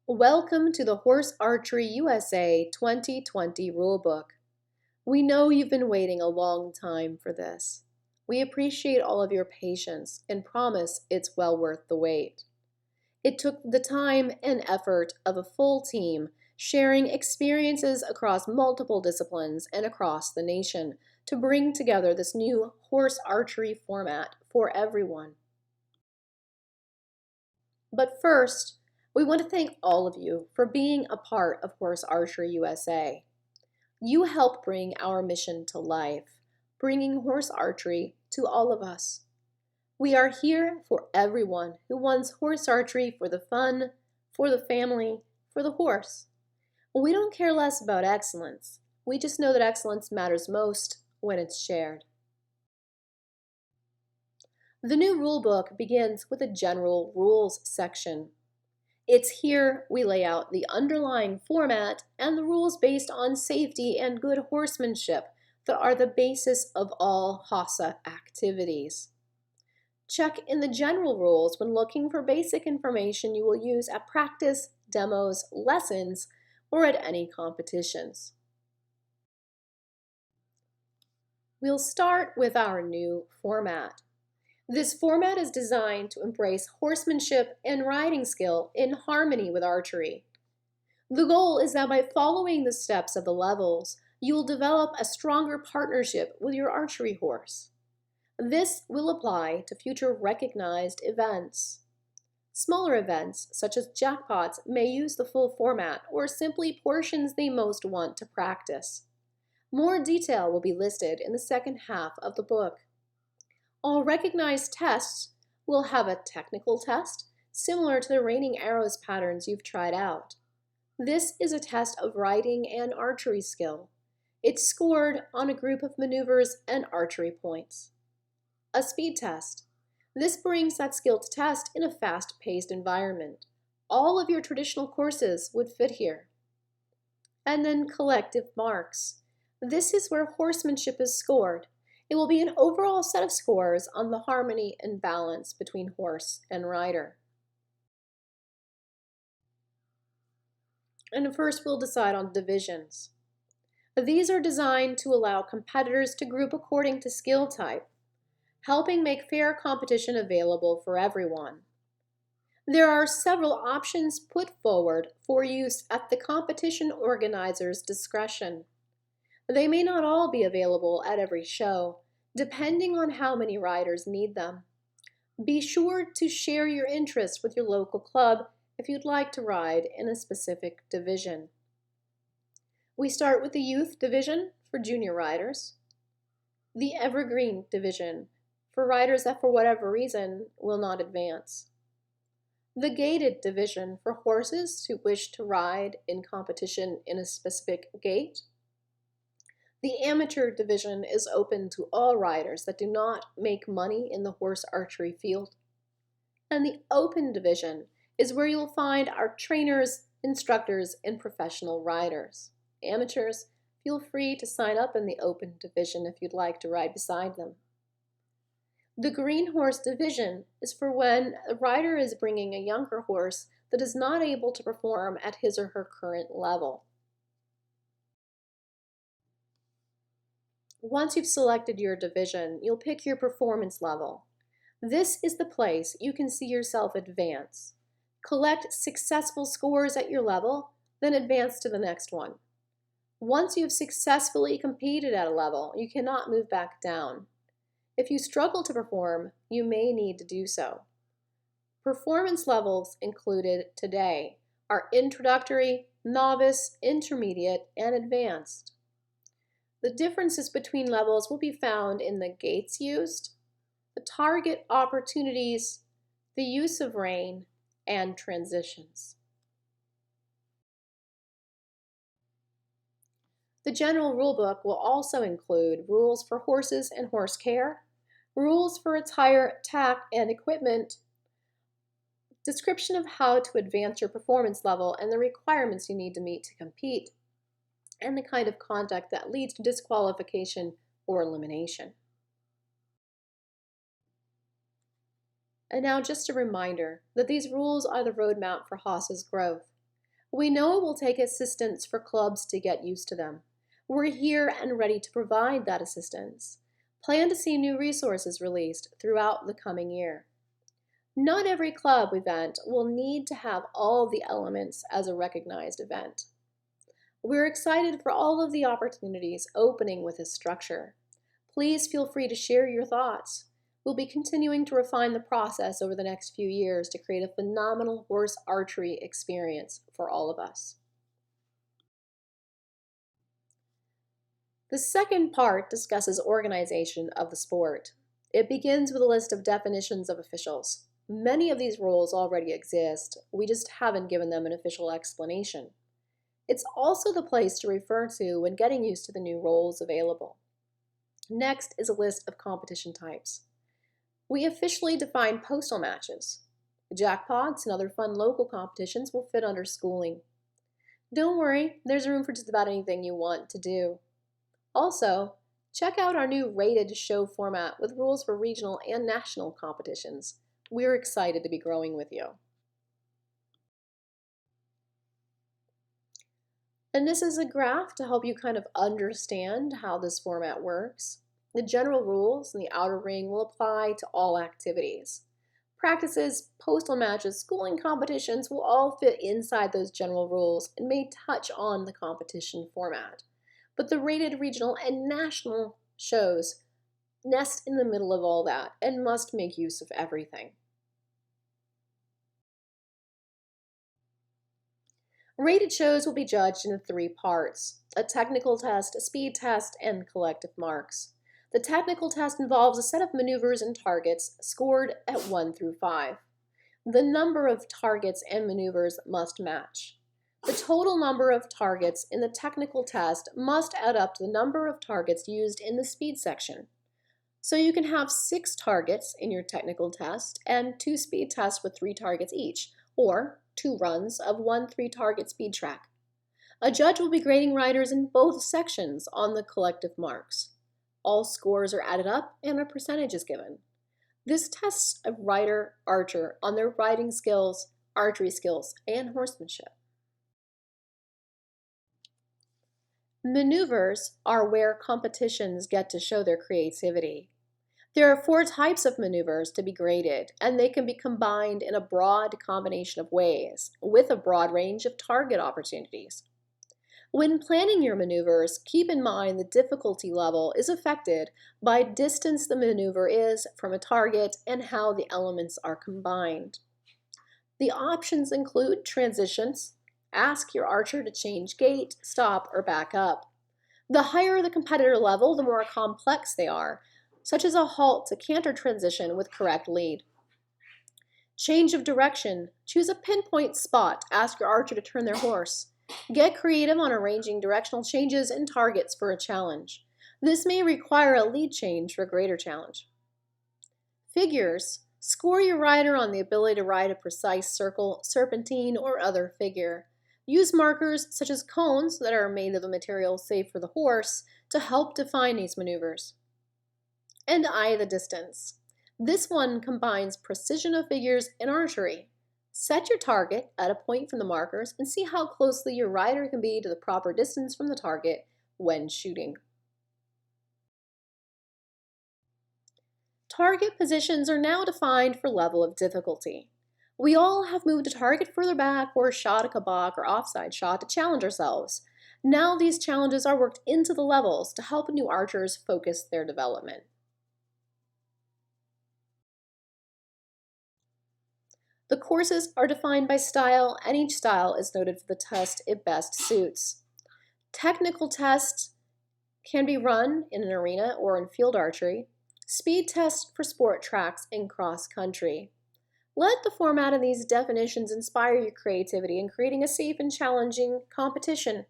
Welcome to the Horse Archery USA 2020 Rulebook. We know you've been waiting a long time for this. We appreciate all of your patience and promise it's well worth the wait. It took the time and effort of a full team sharing experiences across multiple disciplines and across the nation to bring together this new horse archery format for everyone. But first, we want to thank all of you for being a part of Horse Archery USA. You help bring our mission to life, bringing horse archery to all of us. We are here for everyone who wants horse archery for the fun, for the family, for the horse. We don't care less about excellence. We just know that excellence matters most when it's shared. The new rulebook begins with a general rules section. It's here we lay out the underlying format and the rules based on safety and good horsemanship that are the basis of all HAUSA activities. Check in the general rules when looking for basic information you will use at practice, demos, lessons, or at any competitions. We'll start with our new format. This format is designed to embrace horsemanship and riding skill in harmony with archery. The goal is that by following the steps of the levels, you will develop a stronger partnership with your archery horse. This will apply to future recognized events. Smaller events, such as jackpots, may use the full format or simply portions they most want to practice. More detail will be listed in the second half of the book. All recognized tests will have a technical test similar to the raining arrows patterns you've tried out. This is a test of riding and archery skill. It's scored on a group of maneuvers and archery points. A speed test. This brings that skill to test in a fast-paced environment. All of your traditional courses would fit here. And then collective marks. This is where horsemanship is scored. It will be an overall set of scores on the harmony and balance between horse and rider. And first we'll decide on divisions. These are designed to allow competitors to group according to skill type, helping make fair competition available for everyone. There are several options put forward for use at the competition organizer's discretion. They may not all be available at every show, depending on how many riders need them. Be sure to share your interest with your local club if you'd like to ride in a specific division. We start with the Youth Division for junior riders, the Evergreen Division for riders that for whatever reason will not advance, the Gated Division for horses who wish to ride in competition in a specific gait. The Amateur Division is open to all riders that do not make money in the horse archery field. And the Open Division is where you'll find our trainers, instructors, and professional riders. Amateurs, feel free to sign up in the Open Division if you'd like to ride beside them. The Green Horse Division is for when a rider is bringing a younger horse that is not able to perform at his or her current level. Once you've selected your division, you'll pick your performance level. This is the place you can see yourself advance. Collect successful scores at your level, then advance to the next one. Once you've successfully competed at a level, you cannot move back down. If you struggle to perform, you may need to do so. Performance levels included today are introductory, novice, intermediate, and advanced. The differences between levels will be found in the gaits used, the target opportunities, the use of rein, and transitions. The general rulebook will also include rules for horses and horse care, rules for attire, tack, and equipment, description of how to advance your performance level and the requirements you need to meet to compete, and the kind of conduct that leads to disqualification or elimination. And now just a reminder that these rules are the roadmap for HAUSA's growth. We know it will take assistance for clubs to get used to them. We're here and ready to provide that assistance. Plan to see new resources released throughout the coming year. Not every club event will need to have all the elements as a recognized event. We're excited for all of the opportunities opening with this structure. Please feel free to share your thoughts. We'll be continuing to refine the process over the next few years to create a phenomenal horse archery experience for all of us. The second part discusses organization of the sport. It begins with a list of definitions of officials. Many of these roles already exist, we just haven't given them an official explanation. It's also the place to refer to when getting used to the new roles available. Next is a list of competition types. We officially define postal matches. Jackpots and other fun local competitions will fit under schooling. Don't worry, there's room for just about anything you want to do. Also, check out our new rated show format with rules for regional and national competitions. We're excited to be growing with you. And this is a graph to help you kind of understand how this format works. The general rules in the outer ring will apply to all activities. Practices, postal matches, schooling competitions will all fit inside those general rules and may touch on the competition format. But the rated regional and national shows nest in the middle of all that and must make use of everything. Rated shows will be judged in 3 parts: a technical test, a speed test, and collective marks. The technical test involves a set of maneuvers and targets scored at 1 through 5. The number of targets and maneuvers must match. The total number of targets in the technical test must add up to the number of targets used in the speed section. So you can have 6 targets in your technical test and 2 speed tests with 3 targets each, or 2 runs of 1 3-target speed track. A judge will be grading riders in both sections on the collective marks. All scores are added up and a percentage is given. This tests a rider archer on their riding skills, archery skills, and horsemanship. Maneuvers are where competitions get to show their creativity. There are 4 types of maneuvers to be graded, and they can be combined in a broad combination of ways, with a broad range of target opportunities. When planning your maneuvers, keep in mind the difficulty level is affected by distance the maneuver is from a target and how the elements are combined. The options include transitions. Ask your archer to change gait, stop, or back up. The higher the competitor level, the more complex they are, such as a halt to canter transition with correct lead. Change of direction. Choose a pinpoint spot. Ask your archer to turn their horse. Get creative on arranging directional changes and targets for a challenge. This may require a lead change for a greater challenge. Figures. Score your rider on the ability to ride a precise circle, serpentine, or other figure. Use markers such as cones that are made of a material safe for the horse to help define these maneuvers. And eye the distance. This one combines precision of figures and archery. Set your target at a point from the markers and see how closely your rider can be to the proper distance from the target when shooting. Target positions are now defined for level of difficulty. We all have moved a target further back or shot a kabak or offside shot to challenge ourselves. Now these challenges are worked into the levels to help new archers focus their development. The courses are defined by style, and each style is noted for the test it best suits. Technical tests can be run in an arena or in field archery. Speed tests for sport tracks and cross country. Let the format of these definitions inspire your creativity in creating a safe and challenging competition.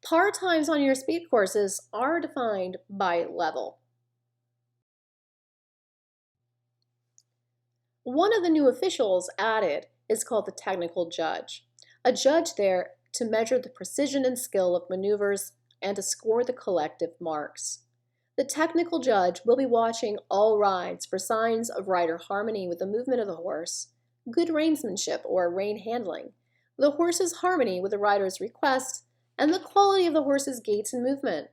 Par times on your speed courses are defined by level. One of the new officials added is called the technical judge. A judge there to measure the precision and skill of maneuvers and to score the collective marks. The technical judge will be watching all rides for signs of rider harmony with the movement of the horse, good reinsmanship or rein handling, the horse's harmony with the rider's request, and the quality of the horse's gaits and movement.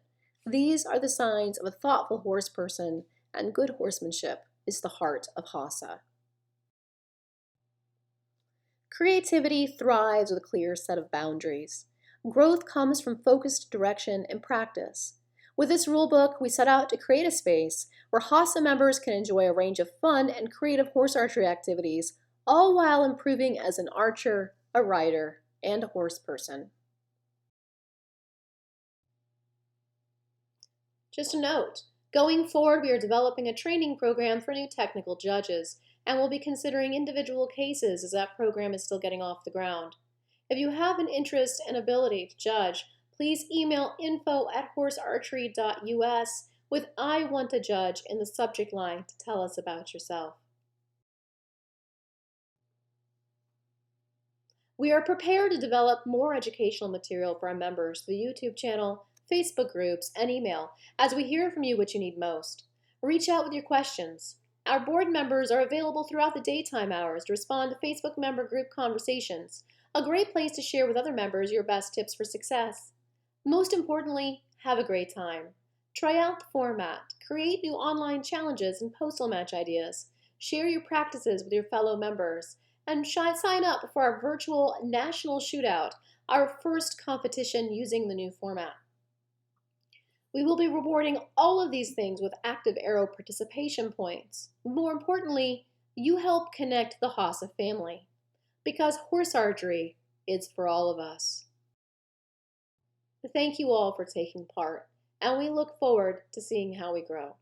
These are the signs of a thoughtful horse person, and good horsemanship is the heart of HAUSA. Creativity thrives with a clear set of boundaries. Growth comes from focused direction and practice. With this rulebook, we set out to create a space where HAUSA members can enjoy a range of fun and creative horse archery activities, all while improving as an archer, a rider, and a horse person. Just a note, going forward, we are developing a training program for new technical judges, and we'll be considering individual cases as that program is still getting off the ground. If you have an interest and ability to judge, please email info@horsearchery.us with "I want to judge" in the subject line to tell us about yourself. We are prepared to develop more educational material for our members through the YouTube channel, Facebook groups, and email as we hear from you what you need most. Reach out with your questions. Our board members are available throughout the daytime hours to respond to Facebook member group conversations, a great place to share with other members your best tips for success. Most importantly, have a great time. Try out the format, create new online challenges and postal match ideas, share your practices with your fellow members, and sign up for our virtual national shootout, our first competition using the new format. We will be rewarding all of these things with active arrow participation points. More importantly, you help connect the HAUSA family, because horse archery is for all of us. Thank you all for taking part, and we look forward to seeing how we grow.